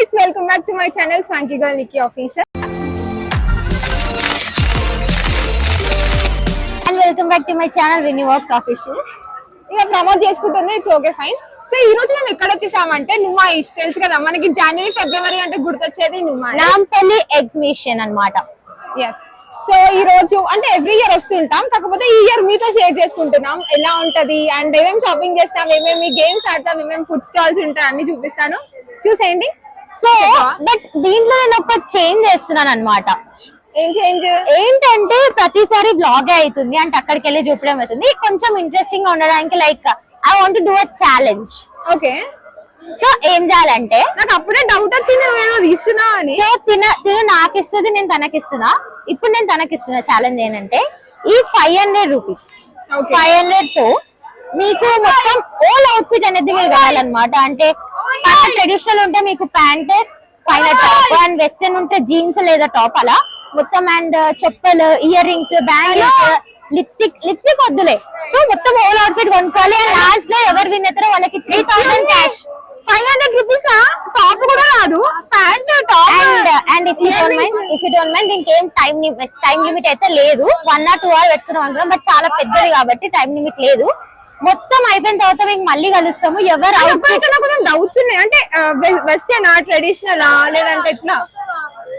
guys, welcome back to my channel Swanky Girl Nikki Official. And welcome back to my channel Winnie Walks Official. ఇక promote చేసుకుంటుంది, it's okay fine. So ఈ రోజు మేము ఎక్కడ వచ్చేసామంటే నుమాయిష్, తెలుసు కదా మనకి జనవరి ఫిబ్రవరి అంటే గుర్తొచ్చేది నుమాయిష్, నాంపల్లి ఎగ్జిబిషన్ అన్నమాట. ఎస్. సో ఈ రోజు అంటే ఎవ్రీ ఇయర్ వస్తుంటాం, కాకపోతే ఈ ఇయర్ మీతో షేర్ చేసుకుంటున్నాం ఎలా ఉంటది అండ్ ఏమేమి షాపింగ్ చేస్తాం, ఏమేమి గేమ్స్ ఆడతాం, ఏమేమి ఫుడ్ స్టాల్స్ ఉంటాయి అన్ని చూపిస్తాను, చూసేయండి. సో బట్ దీంట్లో నేను ఒక చేంజ్ చేస్తున్నాను అన్నమాట. ఏం చేంజ్ ఏంటంటే ప్రతిసారి బ్లాగ్ అవుతుంది అంటే అక్కడికి వెళ్ళి చూపడం అవుతుంది, కొంచెం ఇంట్రెస్టింగ్ గా ఉండడానికి like I want to do a challenge. Okay. So ఏం చేయాలంటే నాకు అప్పుడే డౌట్ వచ్చింది నేను తీస్తున్నా అని. సో తిన నాకు ఇస్తుంది, నేను తనకిస్తున్నా. ఇప్పుడు నేను తనకిస్తున్నా ఛాలెంజ్ ఏంటంటే ఈ 500 రూపీస్ 500 తో మీకు మొత్తం ఓల్ అవుట్ఫిట్ అనేది మీరు కావాలన్నమాట. అంటే ట్రెడిషనల్ ఉంటే మీకు ప్యాంట్ పైన టాప్ అండ్ వెస్టర్న్ ఉంటే జీన్స్ లేదా టాప్ అలా మొత్తం అండ్ చెప్పులు, ఇయర్ రింగ్స్, బ్యాంగిల్స్, లిప్స్టిక్ వద్దులే. సో మొత్తం ఓల్ అవుట్ఫిట్ కొనుక్కోవాలి అండ్ లాస్ట్ లో ఎవరు విన్ అవుతారో వాళ్ళకి 3000 క్యాష్. 500 రూపీస్ టాప్ కూడా రాదు, pant top. And if you don't mind దీనికి ఏం టైం లిమిట్ అయితే లేదు. 1 or 2 hours పెట్టుకుందాం అనుకున్నాం, బట్ చాలా పెద్దది కాబట్టి టైం లిమిట్ లేదు. మొత్తం అయిపోయిన తర్వాత మీకు మళ్ళీ కలుస్తాము. ఎవరు కొంచెం డౌట్స్ ఉన్నాయి, అంటే వెస్టర్న్ ట్రెడిషనల్ లేదంటే ఎట్లా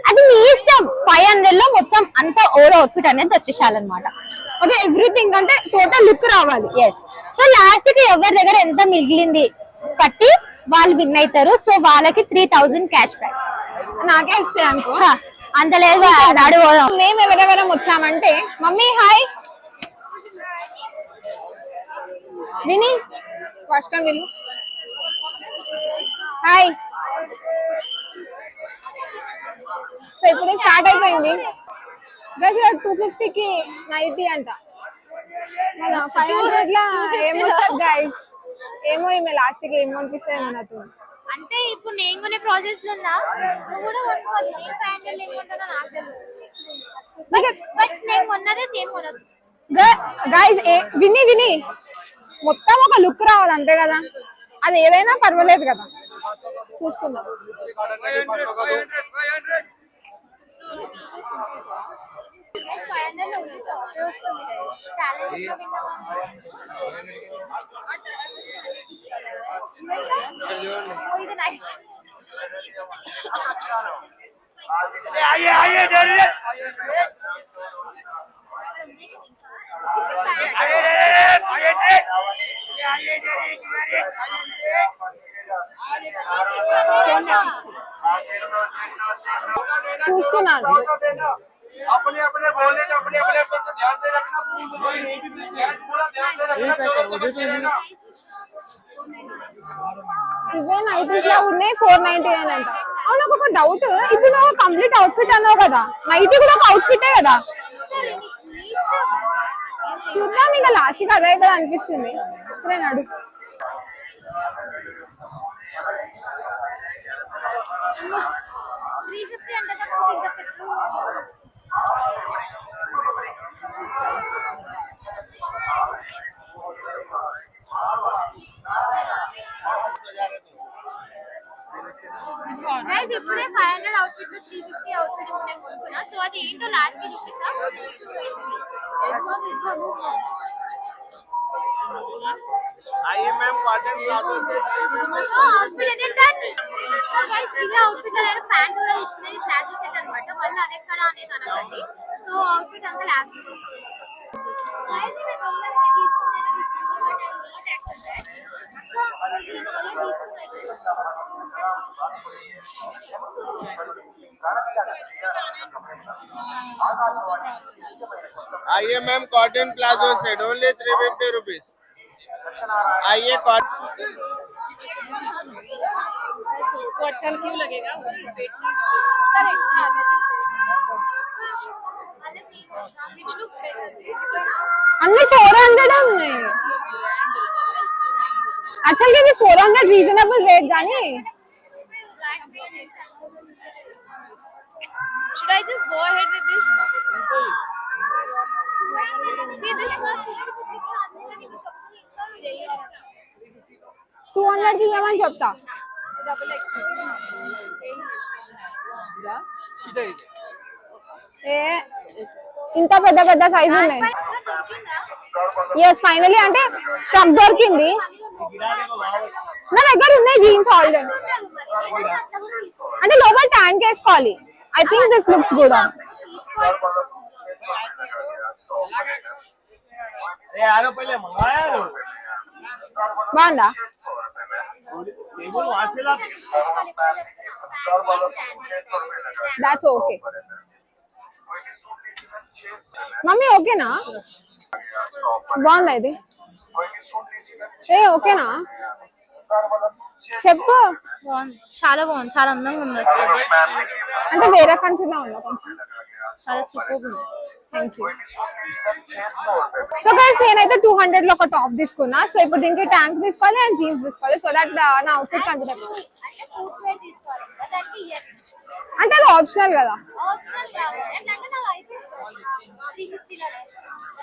అది మీ ఇష్టం. 500 లో మొత్తం అంతా ఓల్ అవుట్ఫిట్ అనేది వచ్చేసాలన్నమాట. ఓకే, ఎవ్రీథింగ్ అంటే టోటల్ లుక్ రావాలి. ఎస్. సో లాస్ట్ కి ఎవరి దగ్గర ఎంత మిగిలింది కట్టి వాళ్ళు విన్ అవుతారు. సో వాళ్ళకి 3000 క్యాష్ ప్రైజ్. నాకే ఇస్తాయి అనుకో. అంత లేదు, అడు పోదాం. మేము ఎవరెవరం వచ్చామంటే మమ్మీ హాయ్, విని వాష్కన్ విను హాయ్. సో ఇప్పుడే స్టార్ట్ అయిపోయింది. 250కి 90 అంట, మన 500 లా ఏమొస్తుంది గైస్, ఏమో ఈమె లాస్ట్ కి ఏమో అనిపిస్తుంది మనతో. అంటే ఇప్పుడు నేను కొనే ప్రాసెస్ లో ఉన్నా, నువ్వు కూడా కొనుక్కోవాలి. నేను 500 నేను కొంటున్నా నాకు తెలియదు, బట్ నేను కొన్నదే సేమ్ కొనదు గైస్. విని మొత్తం ఒక లుక్ రావాలి అంతే కదా, అది ఏదైనా పర్వాలేదు కదా, చూసుకుందాం. చూస్తున్నాను. ఇవే నైటీస్ లా ఉన్నాయి, 499 అంట. అవును, ఒక డౌట్, ఇప్పుడు కంప్లీట్ అవుట్ఫిట్ అన్నావు కదా, నైటీ కూడా ఒక అవుట్ఫిటే కదా. చూద్దాం, ఇక లాస్ట్ కి అదే కదా అనిపిస్తుంది. సరే నడు. ఇప్పుడే 500 అవుట్ఫిట్ లో 350 అవుట్ఫిట్ ఇప్పుడు కొనుక్కున్నా. సో అది ఏంటో లాస్ట్ కి చూపిస్తా. సో అవుట్ఫిట్ ఏంటంటే, సో గైస్ ఇదే అవుట్ఫిట్ నేను ప్యాంట్ కూడా తీసుకునేది ప్లాజో సెట్ అన్నమాట. మళ్ళీ అది ఎక్కడ అనేది అనకండి. సో అవుట్ఫిట్ అంతా లాస్ట్ కి आइए ma'am, cotton palazzo set only 350 rupees. आइए अच्छा क्यों लगेगा? అన్ని 400 ఉన్నాయి. యాక్చువల్గా ఇది 400 రీజనబుల్ రేట్ కానీ. Should I just go ahead with this? See this one? 200 కి ఇవ్వమని చెప్తా. XXL. ఏ ఇంత పెద్ద పెద్ద సైజు ఉన్నాయి. ఎస్ ఫైనలీ అంటే స్టఫ్ దొరికింది. నా దగ్గర ఉన్నాయి జీన్స్ ఆల్రెడీ. అంటే లోపల ట్యాంక్ వేసుకోవాలి. I think this looks good on. బాగుందా? That's okay. మమ్మీ ఓకేనా? బాగుందా ఇది? ఏ ఓకేనా చెప్పు. చాలా బాగుంది, చాలా అందంగా ఉంది. అంటే వేరే కంట్రీలో ఉందా కొంచెం? చాలా సూపర్ ఉంది. Thank you. సో గైస్ నేనైతే 200 లో ఒక టాప్ తీసుకున్నా. సో ఇప్పుడు దీనికి ట్యాంక్ తీసుకోవాలి అండ్ జీన్స్ తీసుకోవాలి. సో దట్ నా అవుట్ఫిట్ కంప్లీట్. అంటే అది ఆప్షనల్ కదా.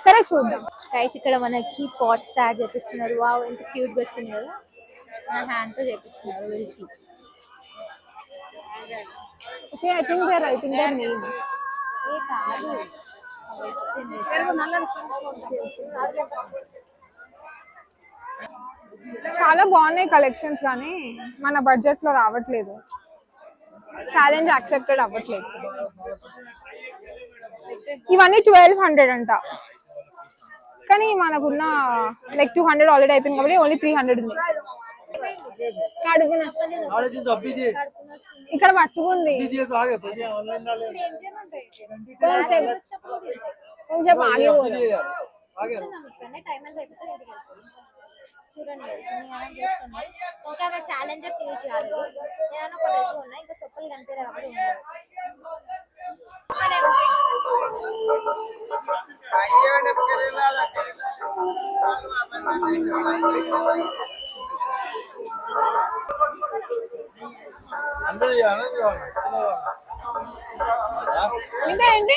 సరే చూద్దాం. గైస్ ఇక్కడ మనకి పాట్ స్టార్ట్ చేపిస్తున్నారు. వావ్ ఎంత క్యూట్ గా వచ్చింది కదా. మన హ్యాండ్ తో చేపిస్తున్నారు. వెల్సి okay I think they writing their name. చాలా బాగున్నాయి కలెక్షన్స్ కానీ మన బడ్జెట్ లో రావట్లేదు. ఛాలెంజ్ యాక్సెప్టెడ్ అవ్వట్లేదు. ఇవన్నీ 1200 అంట. కానీ మనకున్న లైక్ 200 ఆల్రెడీ అయిపోయింది కాబట్టి ఓన్లీ 300 ఉంది. ఇక్కడ పట్టుకుంది కొంచెం ఆగిపోదు. ఇంకా ఛాలెంజ్ ఫినిష్ కాలేదు. నేను ఒక డ్రెస్ ఉన్నా ఇంకా చెప్పులు కనిపించలేదు కాబట్టి ఇంకా ఏంటి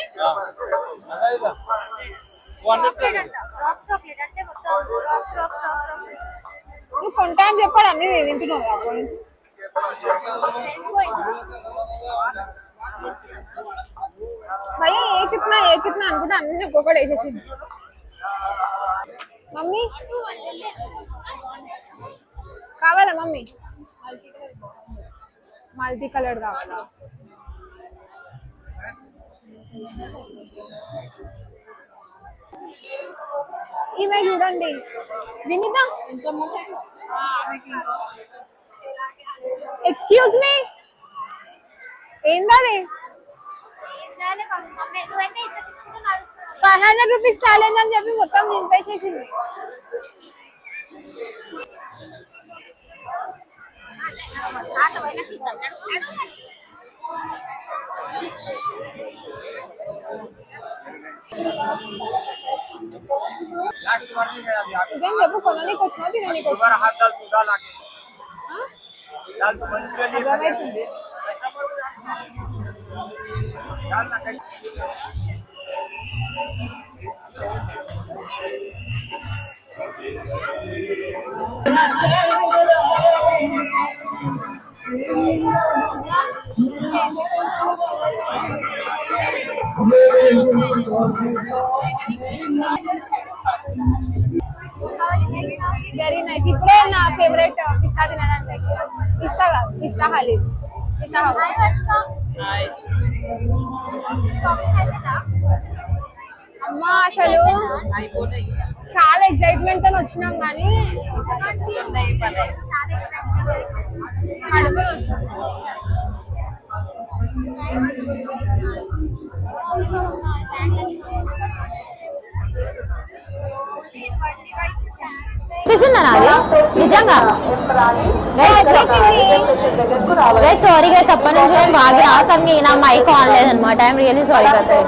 నువ్వు కొంటా అని చెప్పాడు అన్ని తింటున్నావు అప్పటి నుంచి. భయ్యా ఏ కిట్నా అనుకుంటే అన్ని ఒక్కొక్కటి వేసేసింది. మమ్మీ కావాలా? మమ్మీ మల్టీ కలర్ కావాలా? ఇవే చూడండి వినిత. ఎక్స్క్యూజ్ మీ ఏంటది? 500 రూపీస్ ఛాలెంజ్ అని చెప్పి మొత్తం నింపేసేసింది. ఇదేం చెప్పు కొననీకి వచ్చినా తిననీకి వచ్చినా అర్థమవుతుంది. Very nice. ఇప్పుడే నా ఫేవరెట్ పిస్తా తినడానికి పిస్తా కాదు పిస్తా హలీమ్ పిస్తా హౌస్. అమ్మా అసలు చాలా ఎక్సైట్మెంట్ తో వచ్చినాం కానీ కడుపులో వస్తుంది. నిజంగా సారీ గైస్ అప్పటి నుంచి నేను బాగా రాకండి నా మైక్ ఆన్ లేదనమాట. ఐఎమ్ రియల్లీ సారీ కదా.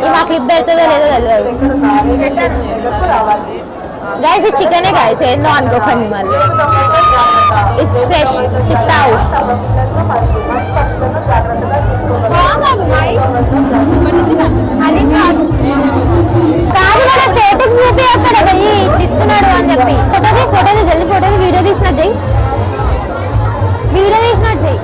ఈ మా క్లిప్ పెడుతుందో లేదో తెలియదు గైస్. ఇది చికెనే గైస్ ఏందో అనుకోకండి మళ్ళీ. It's fresh pista house. కాదు మన సేటుకు చూపి అక్కడ పోయి ఇస్తున్నాడు అని చెప్పి ఫోటో జల్దీ ఫోటో వీడియో తీసినట్టు చెయ్యి. వీడియో తీసినట్టు చెయ్యి.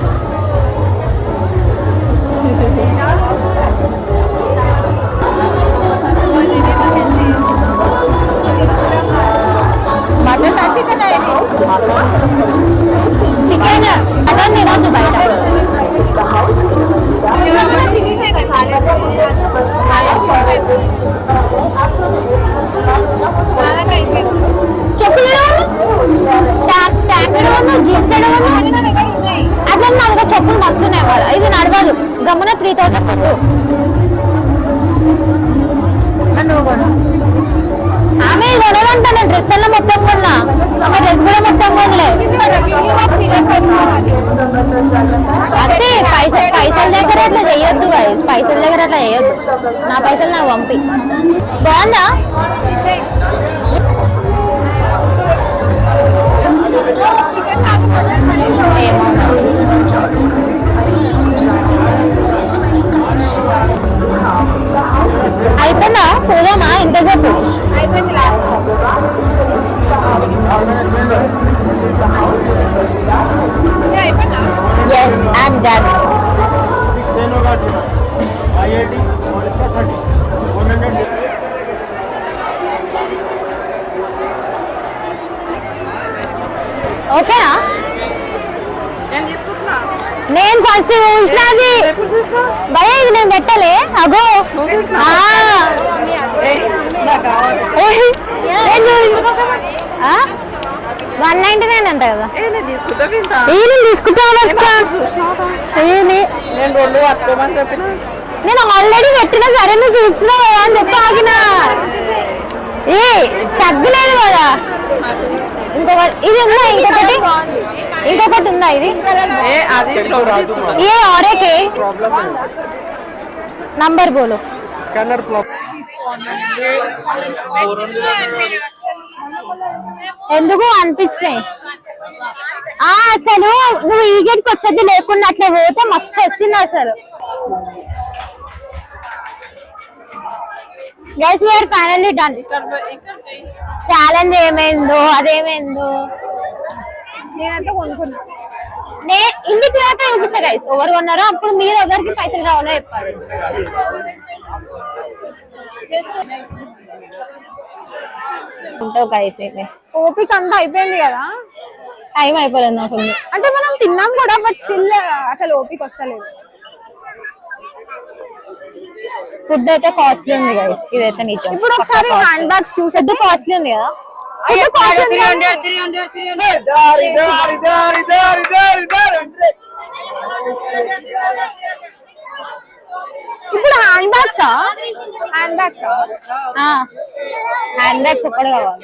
టాపులు మస్తు ఉన్నాయి వాళ్ళ. ఇది నడవదు గమ్మున 3000 కొట్టు. నువ్వు కొను. ఆమె కొనదంట, నేను డ్రెస్ అన్న మొత్తం కొన్నా, ఆమె డ్రెస్ కూడా మొత్తం కొనలే. అదే పైసల దగ్గర అట్లా చేయొద్దు గైస్, పైసల దగ్గర అట్లా చేయొద్దు. నా పైసలు నాకు పంపి. బాగుందా? అయిపోయిందా? పోదామా? ఇంతసేపు అయిపోయింది. అయిపోయిందా? Yes, I'm done. ఓకేనా? నేను ఫస్ట్ చూసినది భయ, ఇది నేను పెట్టలే. అగో 199 అంట కదా. నేను ఆల్రెడీ పెట్టినా సరే, నువ్వు చూస్తున్నావు కదా అని చెప్పి ఆగినా. ఏ తగ్గలేదు కదా. ఇంకొకటి ఇది ఉందా? ఇంకొకటి ఉందా? ఇది ఏ ఆరేకే నంబర్ బోలో. స్కానర్ ఎందుకు అనిపించినాయి? అసలు నువ్వు ఈ గేట్కి వచ్చేది లేకుండా అట్లా పోతే మస్తు వచ్చింది అసలు. Guys we're finally done. Challenge ఏమైందో అదేమైందో నేనైతే కొనుక్కున్నా. ఇంటికి వెళ్ళక చూపిస్తా గైస్ ఎవరు కొన్నారో, అప్పుడు మీరు ఎవరికి పైసలు రావాలో చెప్పాలి. ఉంటావు గైస్. అయితే ఓపిక అంతా అయిపోయింది కదా. టైం అయిపోలేదు నాకు. అంటే మనం తిన్నాం కూడా, బట్ స్టిల్ అసలు ఓపిక వస్తలేదు. ఫుడ్ అయితే కాస్ట్లీ ఉంది గైస్, ఇదైతే నిజం. ఇప్పుడు ఒకసారి హ్యాండ్ బ్యాగ్స్ చూసేది కాస్ట్లీ ఉంది కదా. ఇప్పుడు హ్యాండ్ బ్యాగ్స్ ఒక్కడే కావాలి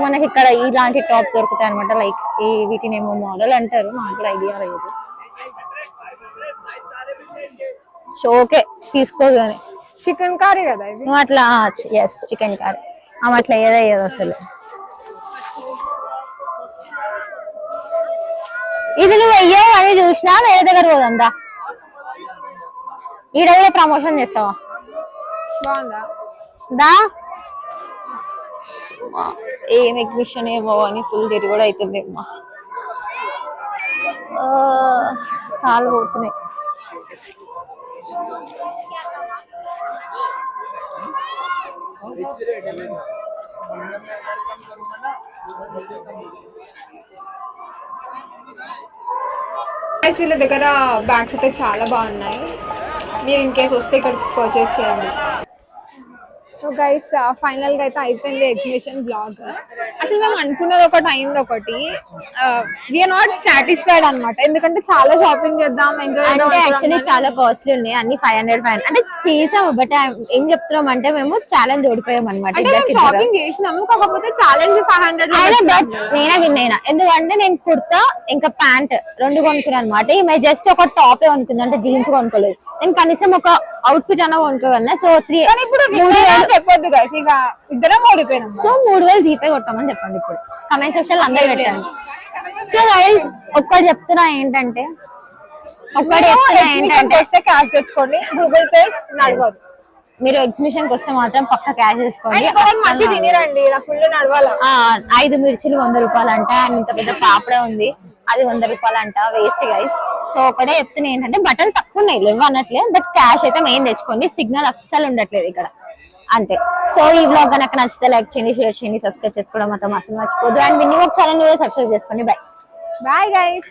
మనకి. ఇక్కడ ఇలాంటి టాప్స్ దొరుకుతాయి అనమాట. లైక్ ఈ వీటిని ఏమో మోడల్ అంటారు, నాకు కూడా ఐడియా లేదు. సో ఓకే తీసుకోదు కానీ. చికెన్ కర్రీ కదా ఇది. నువ్వు అట్లా ఎస్ చికెన్ కర్రీ ఆమె అట్లా ఏదయ్యేది అసలు. ఇది నువ్వు వెయ్యవు అని చూసినా వేరే దగ్గర పోదంతా. ఈడ కూడా ప్రమోషన్ చేస్తావా? బాగుందా? దా ఏం ఎగ్జిబిషన్ ఏమో అని ఫుల్ తిరిగి కూడా అవుతుంది అమ్మా. కాలు పోతున్నాయి. వీళ్ళ దగ్గర బ్యాగ్స్ అయితే చాలా బాగున్నాయి. మీరు ఇన్ కేస్ వస్తే ఇక్కడ పర్చేస్ చేయండి. సో గైస్ ఫైనల్ గా అయితే అయిపోయింది ఎగ్జిబిషన్ బ్లాగ్. అసలు మేము అనుకున్నది ఒకటి అయింది ఒకటి. వీఆర్ నాట్ సాటిస్ఫైడ్ అన్నమాట, ఎందుకంటే చాలా షాపింగ్ చేద్దాం ఎంజాయ్ అంటే యాక్చువల్లీ చాలా కాస్ట్లీ ఉన్నాయి అన్ని. 500 అంటే చేసాము, బట్ ఏం చెప్తున్నాం అంటే మేము ఛాలెంజ్ ఓడిపోయాం అనమాట. షాపింగ్ చేసినాము, కాకపోతే ఛాలెంజ్ 500. బట్ నేనే విన్ అయినా, ఎందుకంటే నేను కుర్తా ఇంకా ప్యాంట్ 2 కొనుక్కున్నాను అనమాట. ఈమె జస్ట్ ఒక టాప్ కొనుక్కుంది, అంటే జీన్స్ కొనుక్కోలేదు. నేను కనీసం ఒక అవుట్ఫిట్ అన్న కొనుక్కోవాలన్నా. సో 3 చెప్పొద్దు గైస్, ఇక ఇద్దరం ఓడిపోయినాం. సో 3000 జీపే కొట్టామని చెప్పండి ఇప్పుడు కమెంట్ సెక్షన్ లో అందరూ పెట్టండి. సో గైస్ ఒక్కటి చెప్తున్నా ఏంటంటే వస్తే క్యాష్ తెచ్చుకోండి, గూగుల్ పే నడవదు. మీరు ఎగ్జిబిషన్ కి వస్తే మాత్రం పక్క క్యాష్ చేసుకోండి. మంచి తినిరండి, ఇలా ఫుల్ నడవాలి. 5 మిర్చిలు 100 రూపాయలు అంట. అండ్ ఇంత పెద్ద పాపడే ఉంది, అది 100 రూపాయలు అంట. Waste guys. సో ఒకటే చెప్తున్నా ఏంటంటే బట్టలు తక్కువ ఉన్నాయి, లేవు అనట్లే, బట్ క్యాష్ అయితే మెయిన్ తెచ్చుకోండి. సిగ్నల్ అస్సలు ఉండట్లేదు ఇక్కడ, అంతే. సో ఈ వ్లాగ్ కనుక నచ్చితే లైక్ చేయండి, షేర్ చేయండి, సబ్స్క్రైబ్ చేసుకోవడం మాత్రం అసలు మర్చిపోదు. అండ్ విన్ని ఒకసారి సబ్స్క్రైబ్ చేసుకోండి. Bye guys.